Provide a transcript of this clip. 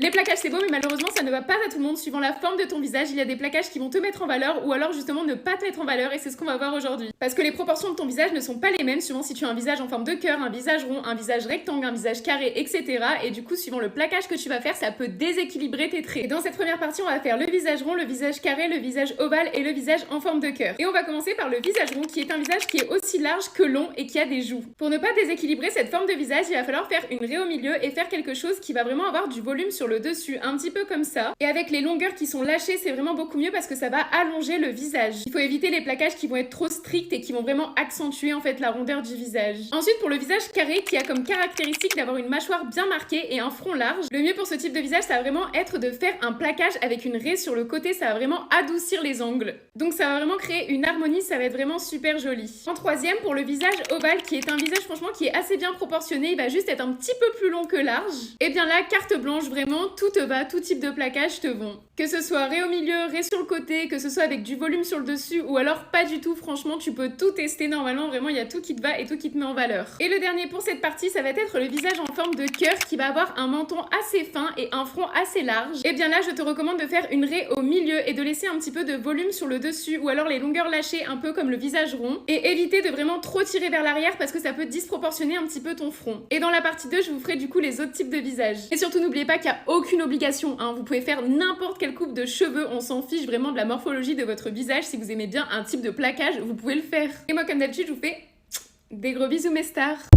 Les plaquages c'est beau mais malheureusement ça ne va pas à tout le monde. Suivant la forme de ton visage, il y a des plaquages qui vont te mettre en valeur ou alors justement ne pas te mettre en valeur et c'est ce qu'on va voir aujourd'hui. Parce que les proportions de ton visage ne sont pas les mêmes suivant si tu as un visage en forme de cœur, un visage rond, un visage rectangle, un visage carré, etc. Et du coup suivant le plaquage que tu vas faire, ça peut déséquilibrer tes traits. Et dans cette première partie, on va faire le visage rond, le visage carré, le visage ovale et le visage en forme de cœur. Et on va commencer par le visage rond qui est un visage qui est aussi large que long et qui a des joues. Pour ne pas déséquilibrer cette forme de visage, il va falloir faire une raie au milieu et faire quelque chose qui va vraiment avoir du volume sur le dessus, un petit peu comme ça. Et avec les longueurs qui sont lâchées, c'est vraiment beaucoup mieux parce que ça va allonger le visage. Il faut éviter les plaquages qui vont être trop stricts et qui vont vraiment accentuer en fait la rondeur du visage. Ensuite, pour le visage carré qui a comme caractéristique d'avoir une mâchoire bien marquée et un front large, le mieux pour ce type de visage, ça va vraiment être de faire un plaquage avec une raie sur le côté, ça va vraiment adoucir les angles. Donc ça va vraiment créer une harmonie, ça va être vraiment super joli. En troisième, pour le visage ovale qui est un visage franchement qui est assez bien proportionné, il va juste être un petit peu plus long que large. Et bien là, carte blanche, vraiment tout te va, tout type de plaquage te vont. Que ce soit raie au milieu, raie sur le côté, que ce soit avec du volume sur le dessus ou alors pas du tout, franchement tu peux tout tester normalement, vraiment il y a tout qui te va et tout qui te met en valeur. Et le dernier pour cette partie, ça va être le visage en forme de cœur qui va avoir un menton assez fin et un front assez large. Et bien là, je te recommande de faire une raie au milieu et de laisser un petit peu de volume sur le dessus ou alors les longueurs lâchées un peu comme le visage rond et éviter de vraiment trop tirer vers l'arrière parce que ça peut disproportionner un petit peu ton front. Et dans la partie 2, je vous ferai du coup les autres types de visages. Et surtout n'oubliez pas qu'il n'y a aucune obligation, hein. Vous pouvez faire n'importe quelle coupe de cheveux, on s'en fiche vraiment de la morphologie de votre visage. Si vous aimez bien un type de plaquage, vous pouvez le faire. Et moi comme d'habitude, je vous fais des gros bisous mes stars.